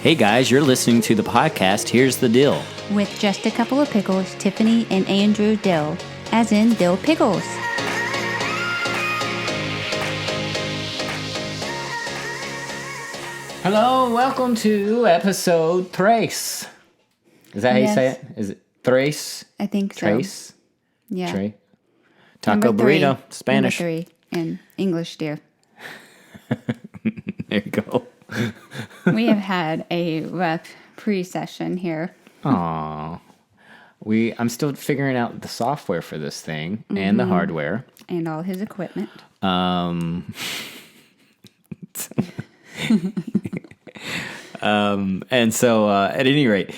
Hey guys, you're listening to the podcast Here's the Dill. With just a couple of pickles, Tiffany and Andrew Dill, as in Dill Pickles. Hello, welcome to episode Thrace. Is that how you say it? Is it Thrace? I think so. Trace? Yeah. Trey? Taco Number burrito, 3. Spanish. Number 3 in English, dear. There you go. We have had a rough pre-session here. Aww. I'm still figuring out the software for this thing and the hardware. And all his equipment. And so at any rate,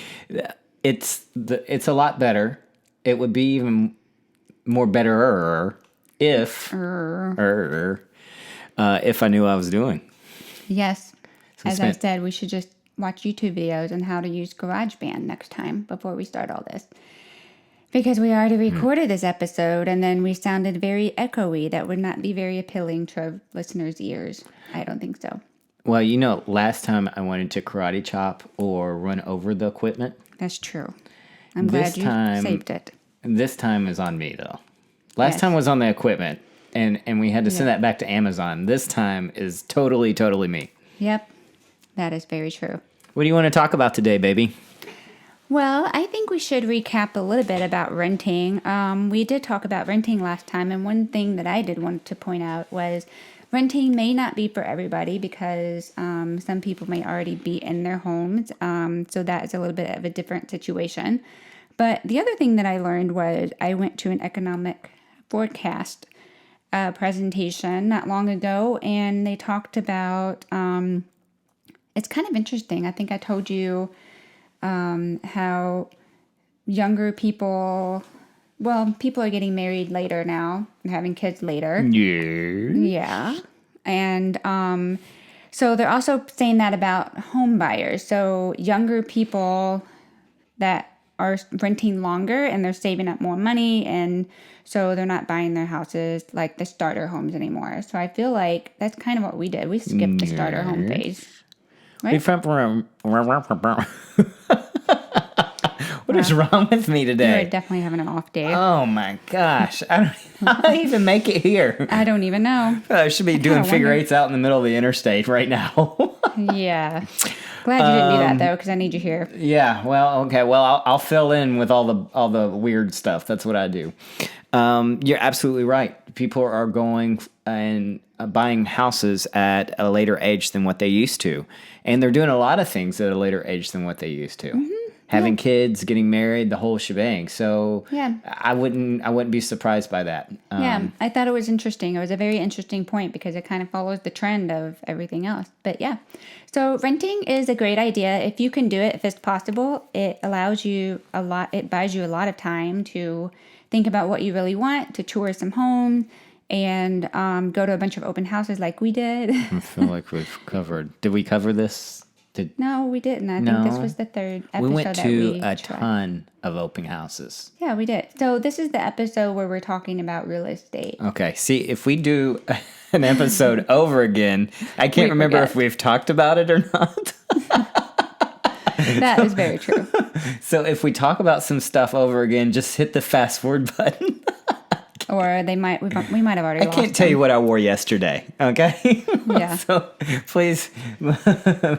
it's a lot better. It would be even more better if I knew what I was doing. Yes. As I said, we should just watch YouTube videos on how to use GarageBand next time before we start all this. Because we already recorded this episode and then we sounded very echoey. That would not be very appealing to our listeners' ears. I don't think so. Well, last time I wanted to karate chop or run over the equipment. That's true. I'm glad you saved it. This time is on me, though. Last time was on the equipment, and we had to send that back to Amazon. This time is totally me. Yep. That is very true. What do you want to talk about today, baby? Well, I think we should recap a little bit about renting. We did talk about renting last time, and one thing that I did want to point out was renting may not be for everybody because some people may already be in their homes, so that is a little bit of a different situation. But the other thing that I learned was I went to an economic forecast presentation not long ago, and they talked about... it's kind of interesting. I think I told you how younger people are getting married later now and having kids later. Yeah. And so they're also saying that about home buyers. So younger people that are renting longer and they're saving up more money, and so they're not buying their houses like the starter homes anymore. So I feel like that's kind of what we did. We skipped the starter home phase. Right? What is wrong with me today? You're definitely having an off day. Oh my gosh. I don't even make it here. I don't even know. I should be doing figure eights out in the middle of the interstate right now. Yeah. Glad you didn't do that, though, because I need you here. Yeah, well, okay. Well, I'll fill in with all the weird stuff. That's what I do. You're absolutely right. People are going and buying houses at a later age than what they used to. And they're doing a lot of things at a later age than what they used to. Mm-hmm. Having kids, getting married, the whole shebang. So I wouldn't be surprised by that. I thought it was interesting. It was a very interesting point because it kind of follows the trend of everything else. But yeah, so renting is a great idea. If you can do it, if it's possible, it allows you a lot. It buys you a lot of time to think about what you really want, to tour some homes, and go to a bunch of open houses like we did. I feel like we've covered. Did we cover this? No, we didn't. I think this was the third episode. We went to a ton of open houses. Yeah, we did. So this is the episode where we're talking about real estate. Okay. See, if we do an episode over again, I can't remember if we've talked about it or not. That is very true. So if we talk about some stuff over again, just hit the fast forward button. Or we might have already lost I can't tell you what I wore yesterday, okay? Yeah. So please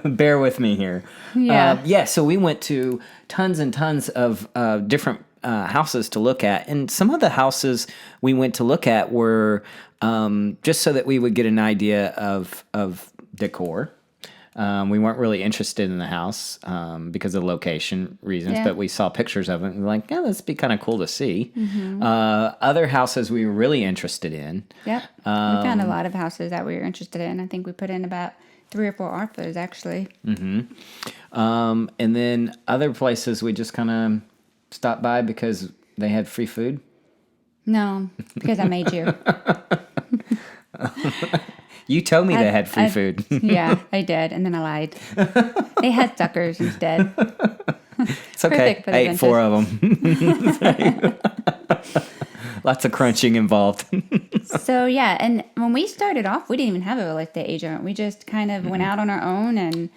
bear with me here. Yeah. So we went to tons and tons of different houses to look at. And some of the houses we went to look at were just so that we would get an idea of decor. We weren't really interested in the house because of location reasons, but we saw pictures of it and we're like, yeah, that'd be kind of cool to see. Mm-hmm. Other houses we were really interested in. Yep. We found a lot of houses that we were interested in. I think we put in about 3 or 4 offers, actually. Mm-hmm. And then other places we just kind of stopped by because they had free food. No, because I made you. You told me they had free food. Yeah, I did, and then I lied. They had suckers instead. It's okay. I ate 4 of them. Lots of crunching involved. So, yeah, and when we started off, we didn't even have a real estate agent. We just kind of went out on our own and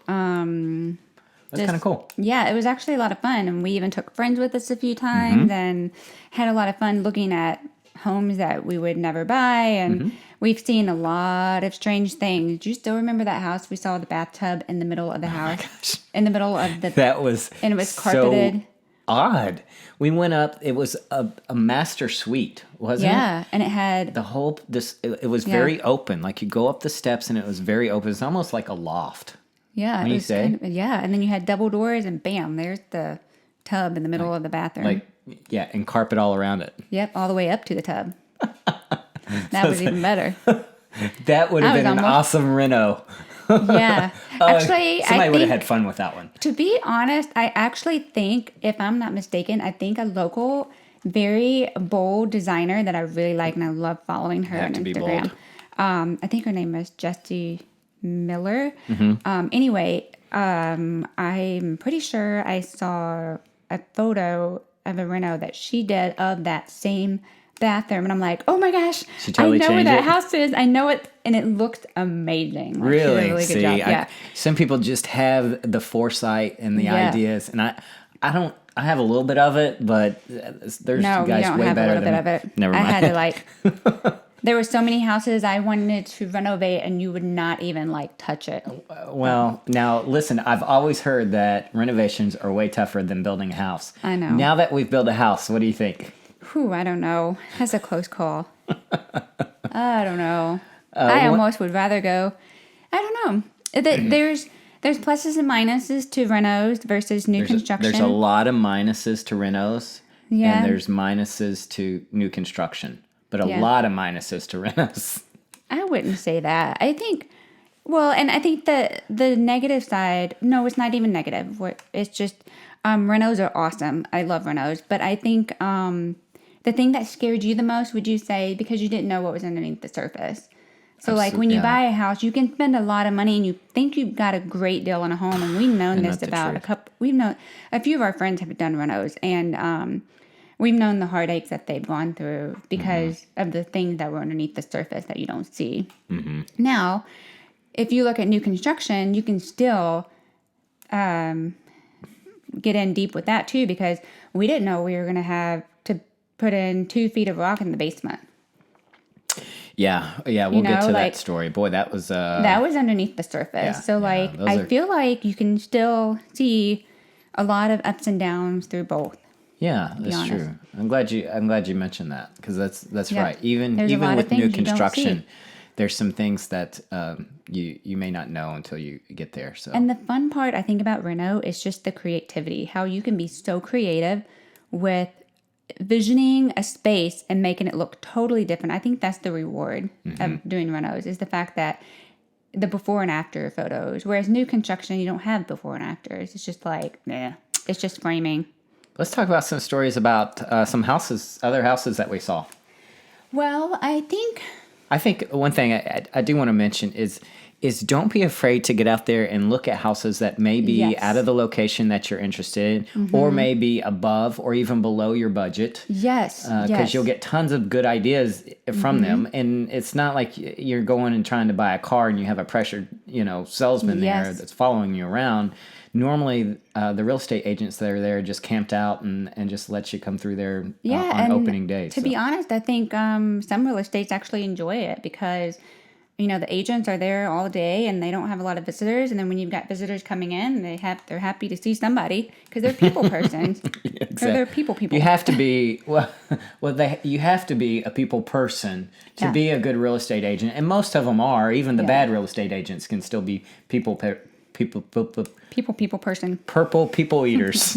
That's kind of cool. Yeah, it was actually a lot of fun. And we even took friends with us a few times and had a lot of fun looking at homes that we would never buy. And we've seen a lot of strange things. Do you still remember that house? We saw the bathtub in the middle of the house. Oh my gosh. In the middle of the... That was And it was carpeted. So odd. We went up. It was a master suite, wasn't it? Yeah, and it had... The whole... It was very open. Like you go up the steps and it was very open. It's almost like a loft. Yeah. When you say? And then you had double doors and bam, there's the tub in the middle of the bathroom. And carpet all around it. Yep, all the way up to the tub. That was even better. That would have been an awesome reno. Yeah. Actually, somebody would have had fun with that one. To be honest, I actually think, if I'm not mistaken, I think a local, very bold designer that I really like and I love following her on Instagram. I think her name is Jessie Miller. Anyway, I'm pretty sure I saw a photo of a reno that she did of that same bathroom, and I'm like, oh my gosh, I know where that house is. I know it, and it looked amazing. Like, really? Really good job. Yeah. Some people just have the foresight and the ideas, and I don't. I have a little bit of it, but there's guys way better than me. Of it. Never mind. I had to there were so many houses I wanted to renovate, and you would not even touch it. Well, now listen, I've always heard that renovations are way tougher than building a house. I know. Now that we've built a house, what do you think? Whew, I don't know. That's a close call. I don't know. I almost would rather go. I don't know. There's pluses and minuses to renos versus new construction. There's a lot of minuses to renos, and there's minuses to new construction. But a lot of minuses to renos. I wouldn't say that. I think, and I think the negative side, no, it's not even negative. It's just, renos are awesome. I love renos. But I think the thing that scared you the most, would you say, because you didn't know what was underneath the surface? So when you buy a house, you can spend a lot of money and you think you've got a great deal on a home. And we've known this about a few of our friends have done renos, and we've known the heartaches that they've gone through because of the things that were underneath the surface that you don't see. Now, if you look at new construction, you can still get in deep with that too, because we didn't know we were going to have to put in 2 feet of rock in the basement. Yeah, we'll get to that story. Boy, that was underneath the surface. I feel like you can still see a lot of ups and downs through both. Yeah, that's true. I'm glad you mentioned that, because that's right. Even with new construction, there's some things that you may not know until you get there. So, and the fun part I think about reno is just the creativity. How you can be so creative with visioning a space and making it look totally different. I think that's the reward of doing renos, is the fact that the before and after photos. Whereas new construction, you don't have before and afters. It's just it's just framing. Let's talk about some stories about other houses that we saw. Well, I think one thing I do want to mention is don't be afraid to get out there and look at houses that may be out of the location that you're interested in, or maybe above or even below your budget. Yes. Because you'll get tons of good ideas from them. And it's not like you're going and trying to buy a car and you have a pressured, salesman there that's following you around. Normally, the real estate agents that are there just camped out and just let you come through there on opening day. To be honest, I think some real estates actually enjoy it because, the agents are there all day and they don't have a lot of visitors. And then when you've got visitors coming in, they're happy to see somebody because they're people persons. Exactly. They're people. You have to be you have to be a people person to be a good real estate agent, and most of them are. Even the bad real estate agents can still be people person. Purple people eaters.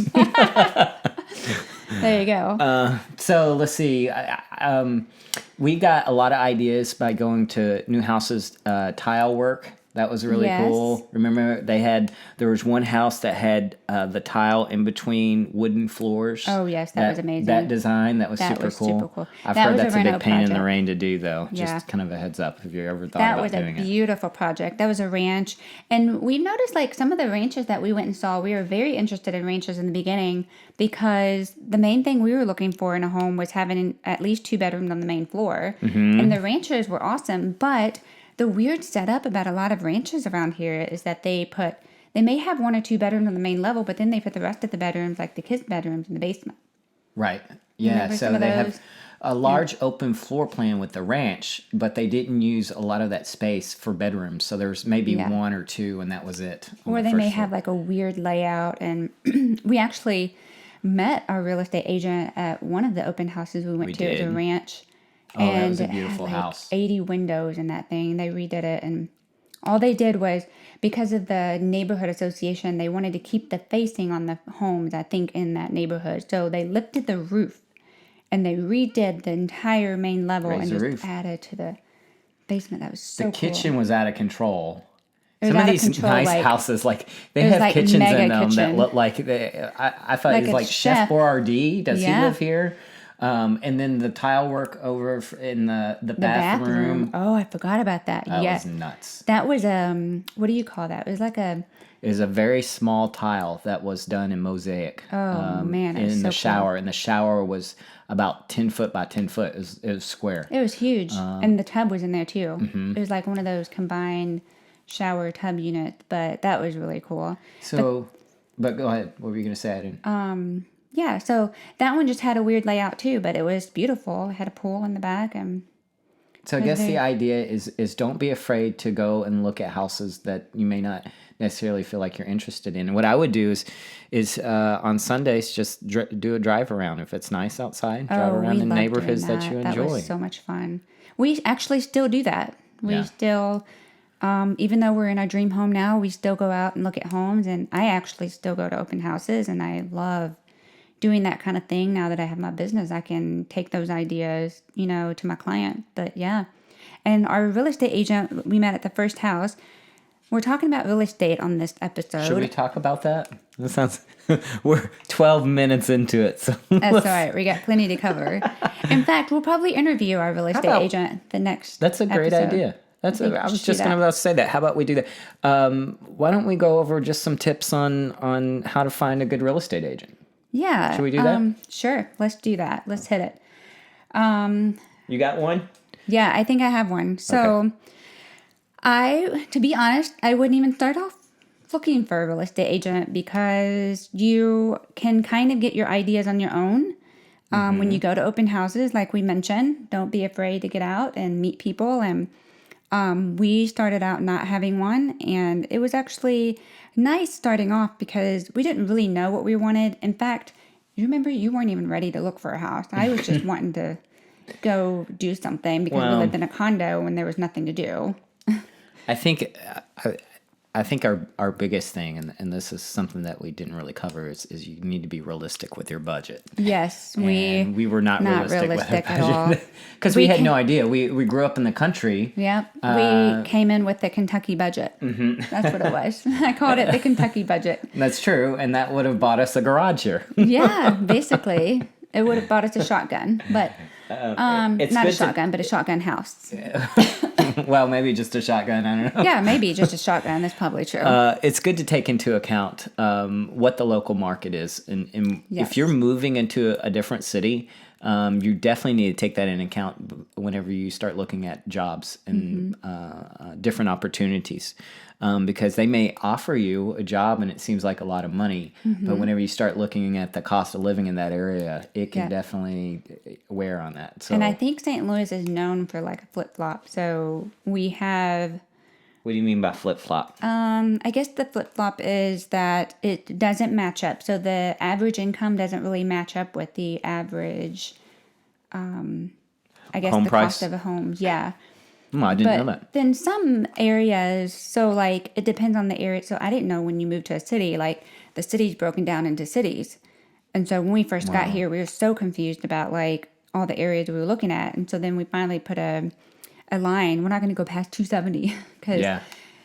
There you go. So let's see. We got a lot of ideas by going to new houses tile work. That was really cool. Remember, there was one house that had the tile in between wooden floors. Oh, yes, that was amazing. That design, that was super cool. I've heard that's a big pain in the rain to do, though. Just kind of a heads up if you ever thought about doing it. That was a beautiful project. That was a ranch. And we noticed, some of the ranches that we went and saw, we were very interested in ranches in the beginning because the main thing we were looking for in a home was having at least 2 bedrooms on the main floor. And the ranches were awesome, but the weird setup about a lot of ranches around here is that they put they may have 1 or 2 bedrooms on the main level, but then they put the rest of the bedrooms, like the kids' bedrooms, in the basement. Right. Yeah. Remember So some of they those? have a large open floor plan with the ranch, but they didn't use a lot of that space for bedrooms. So there's maybe Yeah. 1 or 2, and that was it. Or they may have like a weird layout. And we actually met our real estate agent at one of the open houses we went to. It was a did. ranch. Oh, that was a it had, beautiful like, house. 80 windows in that thing. They redid it. And all they did was, because of the neighborhood association, they wanted to keep the facing on the homes, I think, in that neighborhood. So they lifted the roof and they redid the entire main level Raised and the just roof. added to the basement. That was so The cool. kitchen was out of control. It was Some of out of these control, nice like- houses, like they it was have like kitchens mega in them that kitchen. look like I thought Like it was a like Chef chef. Boyardee. Does he Yeah. live here? And then the tile work over in the The bathroom. Oh, I forgot about that. That Yeah. was nuts. That was what do you call that? It was like a It was a very small tile that was done in mosaic. Man, it was in so the shower, and the shower was about 10 foot by 10 foot. It was square. It was huge, and the tub was in there too. Mm-hmm. It was like one of those combined shower tub units, but that was really cool. So, but go ahead. What were you gonna say? I didn't. Yeah, so that one just had a weird layout too, but it was beautiful. It had a pool in the back, and So I guess very- the idea is don't be afraid to go and look at houses that you may not necessarily feel like you're interested in. And what I would do is on Sundays just do a drive around if it's nice outside. Drive around in loved neighborhoods doing that you That enjoy. was so much fun. We actually still do that. We Yeah. still, even though we're in our dream home now, we still go out and look at homes. And I actually still go to open houses, and I love doing that kind of thing. Now that I have my business, I can take those ideas, to my client. But yeah, and our real estate agent we met at the first house. We're talking about real estate on this episode. Should we talk about that? That sounds. We're 12 minutes into it, so That's all right. We got plenty to cover. In fact, we'll probably interview our real estate about- agent the next. that's a great episode. idea. I think we I was should do just that. going to say that. How about we do that? Why don't we go over just some tips on how to find a good real estate agent? Yeah. Should we do that? Sure. Let's do that. Let's hit it. You got one? Yeah, I think I have one. So, to be honest, I wouldn't even start off looking for a real estate agent because you can kind of get your ideas on your own. When you go to open houses, like we mentioned, don't be afraid to get out and meet people. And we started out not having one, and it was actually nice starting off because we didn't really know what we wanted. In fact, you remember you weren't even ready to look for a house. I was just wanting to go do something because we Well- lived in a condo when there was nothing to do. I think our biggest thing, and this is something that we didn't really cover, is you need to be realistic with your budget. Yes, And we were not realistic with our at all. budget because we We had can- no idea. We grew up in the country. Yep, we came in with the Kentucky budget. That's what it was. I called it the Kentucky budget. That's true, and that would have bought us a garage here. Yeah, basically, it would have bought us a shotgun, but It's not a good to- shotgun, but a shotgun house. Well, maybe just a shotgun. I don't know. Yeah, maybe just a shotgun. That's probably true. It's good to take into account what the local market is, and Yes. if you're moving into a different city, you definitely need to take that into account whenever you start looking at jobs and different opportunities, because they may offer you a job and it seems like a lot of money, but whenever you start looking at the cost of living in that area, it can Yeah. definitely wear on that. So, And I think St. Louis is known for like a flip flop. So we have, what do you mean by flip flop? I guess the flip flop is that it doesn't match up. So the average income doesn't really match up with the average, I guess, Home the price? cost of a home. Yeah. I didn't know But that. then some areas, so like it depends on the area. So I didn't know when you move to a city, like the city's broken down into cities. And so when we first got here, we were so confused about like all the areas we were looking at. And so then we finally put a line. We're not going to go past 270 because Yeah,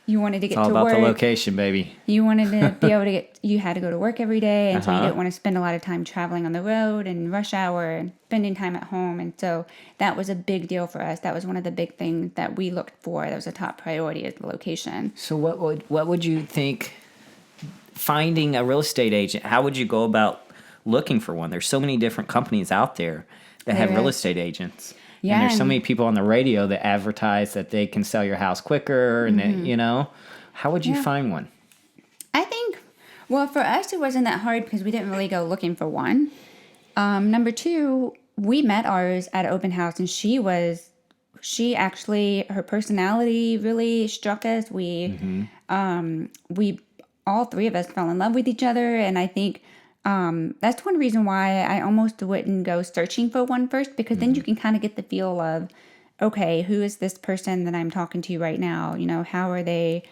you wanted to get it's all to about work. the location, baby. You wanted to be able to you had to go to work every day. And so you Uh-huh. didn't want to spend a lot of time traveling on the road and rush hour and spending time at home. And so that was a big deal for us. That was one of the big things that we looked for. That was a top priority, is the location. So what would you think finding a real estate agent? How would you go about looking for one? There's so many different companies out there that have There real is. estate agents. Yeah, And there's so and- many people on the radio that advertise that they can sell your house quicker and that, how would you Yeah. find one? I Well, for us, it wasn't that hard because we didn't really go looking for one. Number two, we met ours at an open house, and she actually, her personality really struck us. We all three of us fell in love with each other, and I think that's one reason why I almost wouldn't go searching for one first, because then you can kind of get the feel of, okay, who is this person that I'm talking to right now? You know, how are they?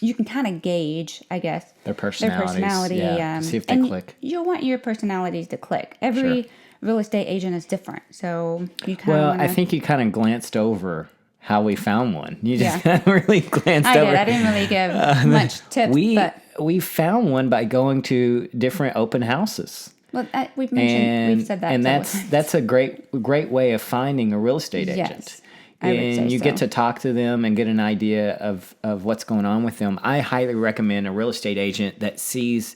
You can kind of gauge, I guess, Their personality. Yeah, see if they click. You'll want your personalities to click. Every real estate agent is different, so you kind of Well, I think you kind of glanced over how we found one. You just kind of really glanced I over. did. I didn't really give much tips, but We found one by going to different open houses. well, we've said that, and that's a great way of finding a real estate agent. Yes, I would say And you so. get to talk to them and get an idea of what's going on with them. I highly recommend a real estate agent that sees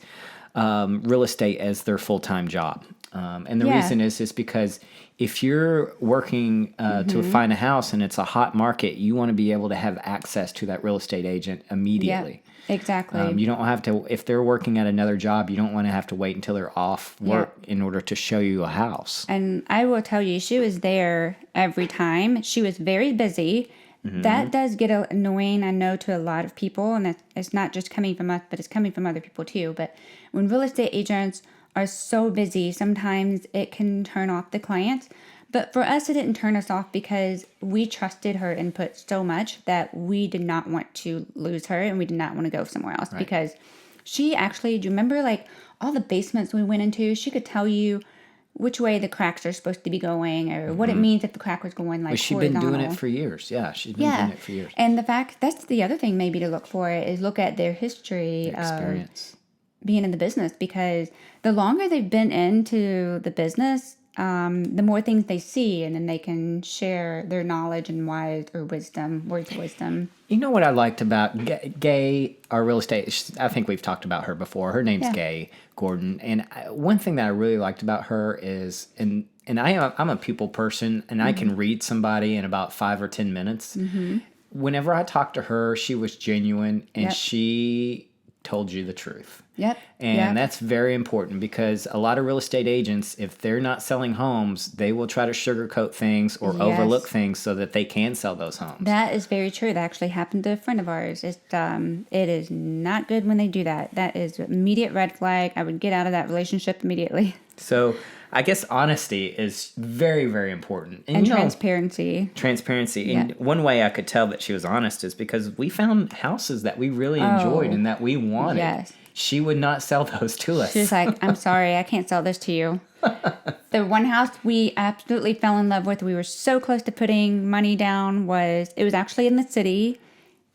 real estate as their full-time job. And the reason is because if you're working to find a house and it's a hot market, you want to be able to have access to that real estate agent immediately. Yeah, exactly. You don't have to, if they're working at another job, you don't want to have to wait until they're off work in order to show you a house. And I will tell you, she was there every time. She was very busy. That does get annoying, I know, to a lot of people. And it's not just coming from us, but it's coming from other people too. But when real estate agents are so busy, sometimes it can turn off the clients. But for us, it didn't turn us off because we trusted her input so much that we did not want to lose her and we did not want to go somewhere else. Right. Because she actually, do you remember like all the basements we went into? She could tell you which way the cracks are supposed to be going or what it means if the crack was going like She's horizontal. been doing it for years. Yeah, she's been doing it for years. And the fact, that's the other thing maybe to look for is look at their history Experience. of being in the business, because the longer they've been into the business, the more things they see, and then they can share their knowledge and words of wisdom. You know what I liked about Gay, our real estate, I think we've talked about her before. Her name's Gay Gordon. And one thing that I really liked about her is, and I'm a people person, and I can read somebody in about 5 or 10 minutes. Whenever I talked to her, she was genuine, and she told you the truth. And that's very important, because a lot of real estate agents, if they're not selling homes, they will try to sugarcoat things or overlook things so that they can sell those homes. That is very true. That actually happened to a friend of ours. It is not good when they do that. That is immediate red flag. I would get out of that relationship immediately. So I guess honesty is very, very important. And transparency. Transparency. And one way I could tell that she was honest is because we found houses that we really enjoyed and that we wanted. Yes. She would not sell those to us. She was like, I'm sorry, I can't sell this to you. The one house we absolutely fell in love with, we were so close to putting money down, it was actually in the city,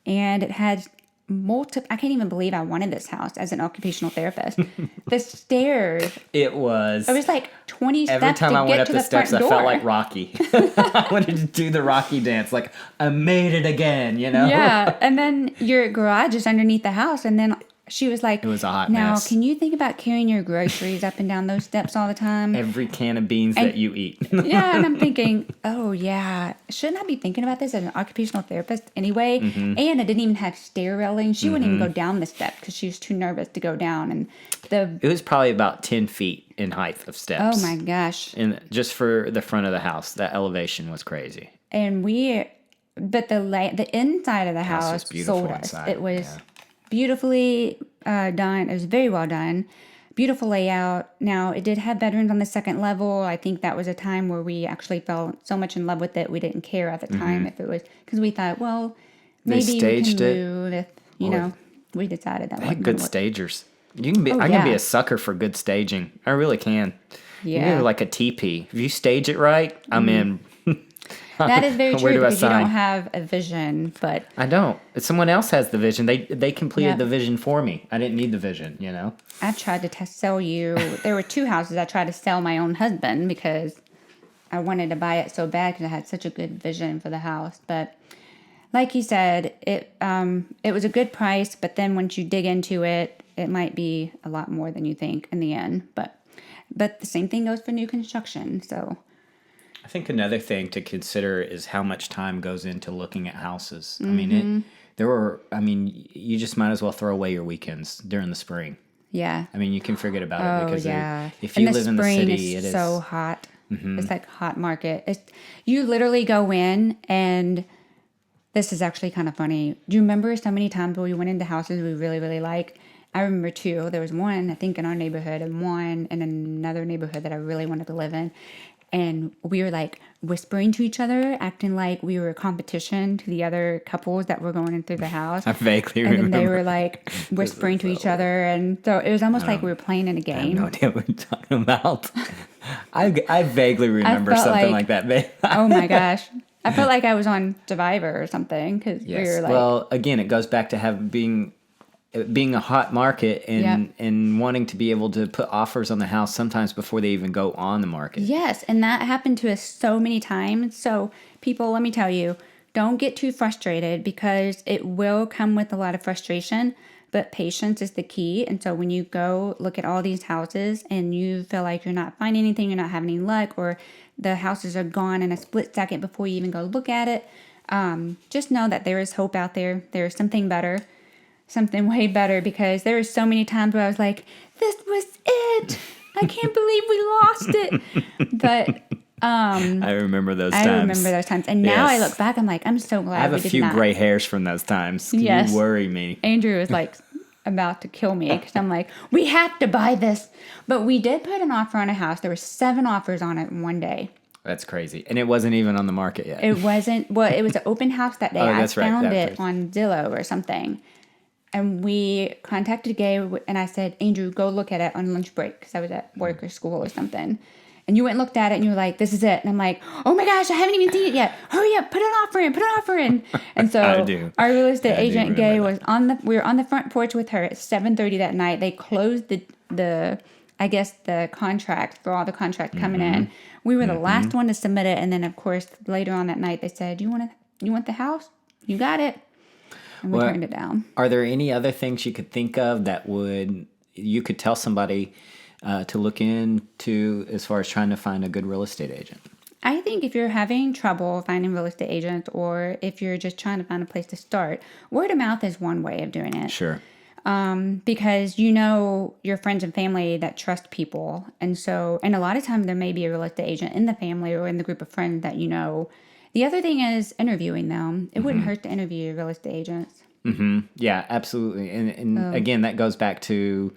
and it had I can't even believe I wanted this house as an occupational therapist. The stairs. It was like 20 steps every time to I went get up to the the steps, front I door. felt like Rocky. I wanted to do the Rocky dance. Like, I made it again, you know? Yeah, and then your garage is underneath the house, and then she was like, it was a hot now, mess. can you think about carrying your groceries up and down those steps all the time? Every can of beans that you eat. Yeah, and I'm thinking, oh yeah, shouldn't I be thinking about this as an occupational therapist anyway? And it didn't even have stair railings. She wouldn't even go down the steps because she was too nervous to go down. And it was probably about 10 feet in height of steps. Oh my gosh. And just for the front of the house, that elevation was crazy. And but the inside of the house sold us. Inside. It was beautifully done. It was very well done. Beautiful layout. Now, it did have bedrooms on the second level. I think that was a time where we actually fell so much in love with it, we didn't care at the time if it was, because we thought, well, maybe we can move if, we decided that wasn't good stagers. You can be. I can be a sucker for good staging. I really can. Yeah. You're like a TP. If you stage it right, I'm in. That is very Where true, do I because you sign? don't have a vision, but I don't. Someone else has the vision. They completed the vision for me. I didn't need the vision, you know? I tried to sell you. There were 2 houses I tried to sell my own husband because I wanted to buy it so bad because I had such a good vision for the house. But like you said, it was a good price, but then once you dig into it, it might be a lot more than you think in the end. But the same thing goes for new construction, so... I think another thing to consider is how much time goes into looking at houses. I mean, you just might as well throw away your weekends during the spring. Yeah. I mean, you can forget about it because if And you the live in the spring city, it is so hot. It's like hot market. You literally go in, and this is actually kind of funny. Do you remember so many times where we went into houses we really, really like? I remember two. There was one, I think, in our neighborhood, and one in another neighborhood that I really wanted to live in. And we were like whispering to each other, acting like we were a competition to the other couples that were going in through the house. I vaguely And remember. then they were like whispering to each other. And so it was almost like we were playing in a I have game. no idea what you're talking about. I vaguely remember felt something like that. Oh my gosh. I felt like I was on Survivor or something because we were like. Well, again, it goes back to being a hot market and wanting to be able to put offers on the house sometimes before they even go on the market. Yes, and that happened to us so many times. So people, let me tell you, don't get too frustrated because it will come with a lot of frustration, but patience is the key. And so when you go look at all these houses and you feel like you're not finding anything, you're not having any luck, or the houses are gone in a split second before you even go look at it, just know that there is hope out there. There is something better. Something way better, because there were so many times where I was like, this was it. I can't believe we lost it. But I remember those times. I remember those times. And now I look back, I'm like, I'm so glad I have we a did few not. gray hairs from those times. You worry me. Andrew was like about to kill me because I'm like, we have to buy this. But we did put an offer on a house. There were 7 offers on it in one day. That's crazy. And it wasn't even on the market yet. It wasn't. Well, it was an open house that day. I found it on Dillo or something. And we contacted Gabe, and I said, Andrew, go look at it on lunch break, because I was at work or school or something. And you went and looked at it, and you were like, this is it. And I'm like, oh my gosh, I haven't even seen it yet. Hurry up, put an offer in. And so our real estate agent, Gabe, we were on the front porch with her at 7:30 that night. They closed the contract for all the contracts coming in. We were the last one to submit it. And then, of course, later on that night, they said, you want the house? You got it. And we turned it down. Are there any other things you could think of that you could tell somebody to look into as far as trying to find a good real estate agent? I think if you're having trouble finding real estate agents, or if you're just trying to find a place to start, word of mouth is one way of doing it. Sure. Because your friends and family that trust people. And a lot of times there may be a real estate agent in the family or in the group of friends that you know. The other thing is interviewing them. It wouldn't hurt to interview real estate agents. Mm-hmm. Yeah, absolutely. And again, that goes back to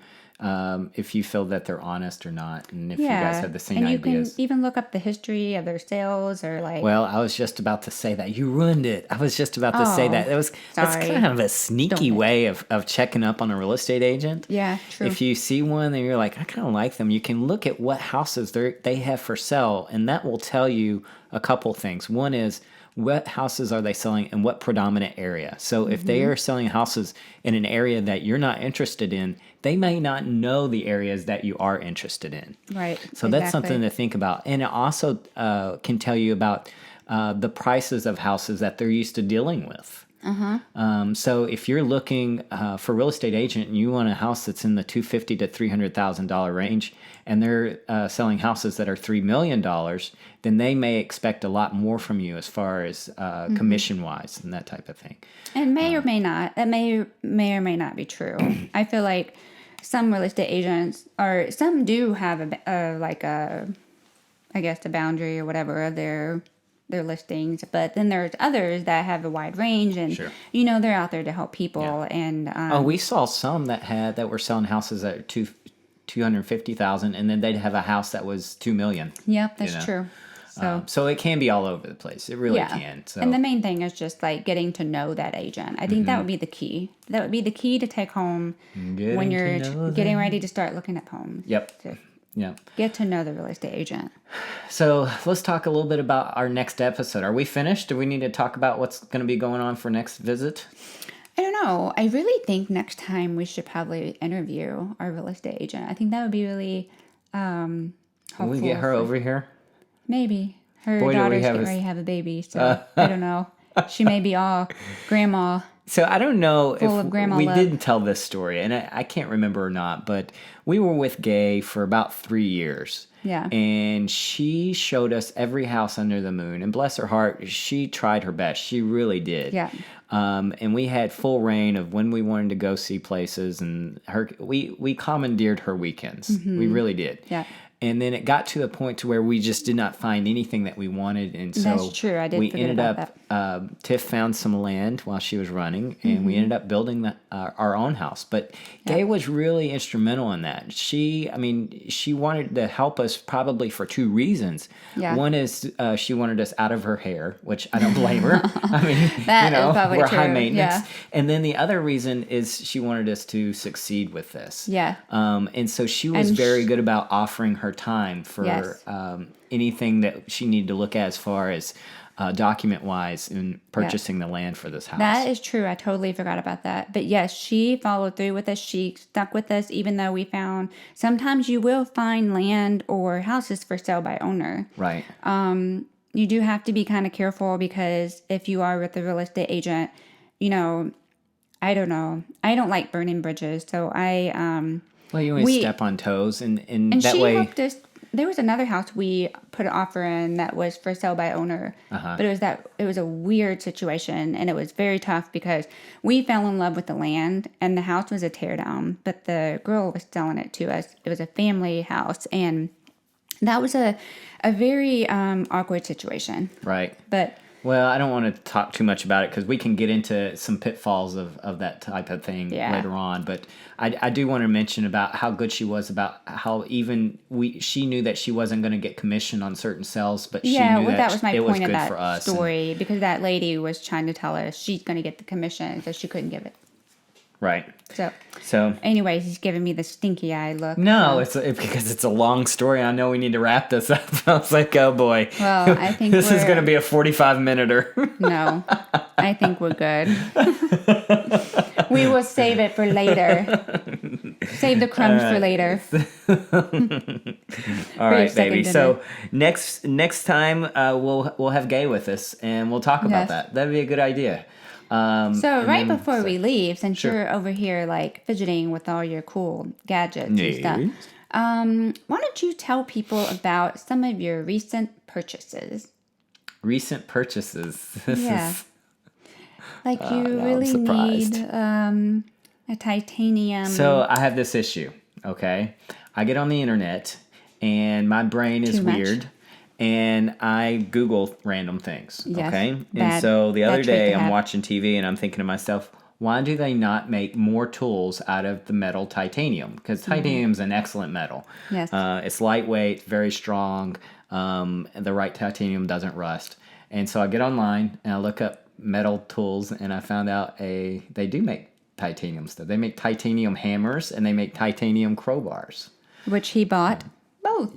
if you feel that they're honest or not, and if you guys have the same ideas. And you can even look up the history of their sales or like... Well, I was just about to say that. You ruined it. I was just about to say that. That's kind of a sneaky way of checking up on a real estate agent. Yeah, true. If you see one and you're like, I kind of like them, you can look at what houses they have for sale, and that will tell you a couple things. One is, what houses are they selling in what predominant area? So if they are selling houses in an area that you're not interested in, they may not know the areas that you are interested in. Right. So that's something to think about. And it also can tell you about the prices of houses that they're used to dealing with. So if you're looking for a real estate agent and you want a house that's in the $250,000 to $300,000 range, and they're selling houses that are $3 million, then they may expect a lot more from you as far as commission wise and that type of thing. And may or may not. That may or may not be true. I feel like some real estate agents, or some do have a boundary or whatever of their listings, but then there's others that have a wide range, and they're out there to help people. Yeah. And we saw some that were selling houses at $250,000, and then they'd have a house that was $2 million. Yep, that's true. So it can be all over the place. It really can. So. And the main thing is just like getting to know that agent. I think that would be the key. That would be the key to take home when you're getting ready to start looking at homes. Yep. Get to know the real estate agent. So let's talk a little bit about our next episode. Are we finished? Do we need to talk about what's going to be going on for next visit? I don't know. I really think next time we should probably interview our real estate agent. I think that would be really helpful. Can we get her over here? Maybe. Her daughter's getting ready to have a baby, so I don't know. She may be all grandma. So I don't know Full of if grandma we love. didn't tell this story, and I can't remember or not, but we were with Gay for about 3 years. Yeah. And she showed us every house under the moon. And bless her heart, she tried her best. She really did. Yeah. And we had full reign of when we wanted to go see places, and we commandeered her weekends. We really did. Yeah. And then it got to the point to where we just did not find anything that we wanted, and so That's true. I did we forget ended about up. Tiff found some land while she was running, and we ended up building our own house. But Gay was really instrumental in that. She wanted to help us probably for two reasons. Yeah. One is she wanted us out of her hair, which I don't blame her. I mean, That is probably we're true. high maintenance. Yeah. And then the other reason is she wanted us to succeed with this. Yeah. And so she was And very good about offering her time for Yes. anything that she needed to look at as far as document-wise in purchasing the land for this house. That is true. I totally forgot about that. But yes, she followed through with us. She stuck with us, even though we found sometimes you will find land or houses for sale by owner. Right. You do have to be kind of careful because if you are with a real estate agent, I don't know. I don't like burning bridges. So Well, you always step on toes, and and that she way. helped us. There was another house we put an offer in that was for sale by owner, but it was a weird situation, and it was very tough because we fell in love with the land, and the house was a tear down, but the girl was selling it to us. It was a family house, and that was a very awkward situation. Right. But Well, I don't want to talk too much about it because we can get into some pitfalls of that type of thing later on. But I do want to mention about how good she was, about how even she knew that she wasn't going to get commission on certain sales, but she knew that was my it was point of good that for us. story because that lady was trying to tell us she's going to get the commission, so she couldn't give it. Right. So, anyways, he's giving me the stinky eye look. No, it's because it's a long story. I know we need to wrap this up. I was like, oh boy. Well, I think this is going to be a 45-minute. No, I think we're good. We will save it for later. Save the crumbs for later. All right, baby. So next time we'll have Gay with us and we'll talk about that. That'd be a good idea. So right before we leave, since you're over here like fidgeting with all your cool gadgets and stuff, why don't you tell people about some of your recent purchases? Recent purchases. Like you really need a titanium. So I have this issue, okay? I get on the internet and my brain is weird. And I Google random things, okay? And so the other day I'm watching TV and I'm thinking to myself, why do they not make more tools out of the metal titanium? Because titanium is an excellent metal. Yes. It's lightweight, very strong. And the right titanium doesn't rust. And so I get online and I look up metal tools and I found out they do make titanium stuff. They make titanium hammers and they make titanium crowbars. Which he bought both.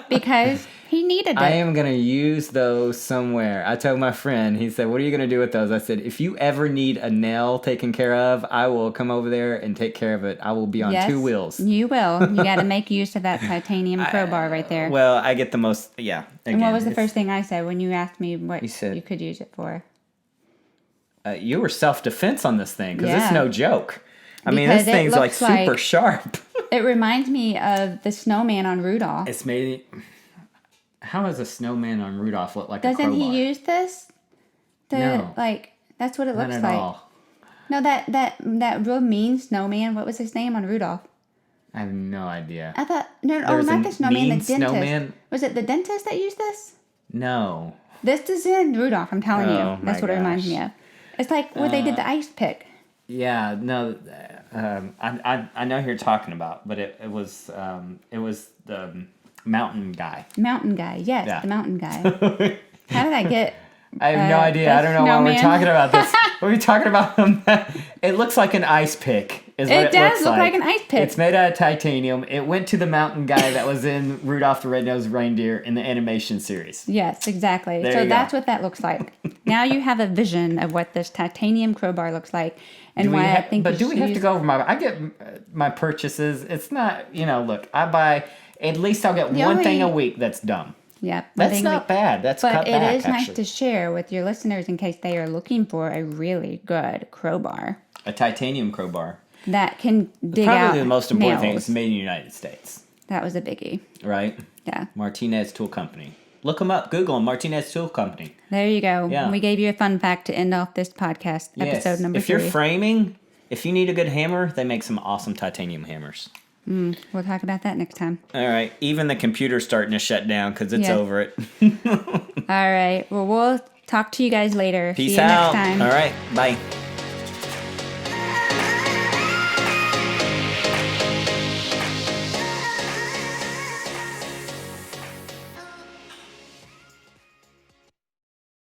Because he needed it. I am going to use those somewhere. I told my friend, he said, what are you going to do with those? I said, if you ever need a nail taken care of, I will come over there and take care of it. I will be on two wheels. You will. You got to make use of that titanium crowbar right there. Well, I get the most, Again, and what was the first thing I said when you asked me what you could use it for? You were self-defense on this thing, because it's no joke. I mean, Because this thing's like super like, sharp. It reminds me of the snowman on Rudolph. It's made... How does a snowman on Rudolph look like a crowbar? Doesn't he use this? No. Like, that's what it looks Not at like. all. No, that real mean snowman, what was his name on Rudolph? I have no idea. I thought, not the snowman, mean the dentist. snowman? Was it the dentist that used this? No. This is in Rudolph, I'm telling you. That's what it reminds me of. It's like where they did the ice pick. Yeah, no, I know who you're talking about, but it was the mountain guy. Mountain guy, yes, the mountain guy. How did I get? I have no idea. I don't know why we're talking about this. What are we talking about? It looks like an ice pick. Is what It does look like an ice pick. It's made out of titanium. It went to the mountain guy that was in Rudolph the Red-Nosed Reindeer in the animation series. Yes, exactly. There So you that's go. what that looks like. Now you have a vision of what this titanium crowbar looks like, and why I think. But do we have to go over I get my purchases. It's not, look, I buy. At least I'll get one thing a week that's dumb. Yep. That's not bad. That's But cut it back, is nice actually. to share with your listeners in case they are looking for a really good crowbar A titanium crowbar. that can dig out Probably the most important thing nails. is made in the United States. That was a biggie. Right? Yeah. Martinez Tool Company. Look them up. Google them. Martinez Tool Company. There you go. Yeah. We gave you a fun fact to end off this podcast, episode number 3. If you're framing, if you need a good hammer, they make some awesome titanium hammers. We'll talk about that next time. All right. Even the computer's starting to shut down because it's over it. All right. Well, we'll talk to you guys later. Peace See you out. next time. All right. Bye.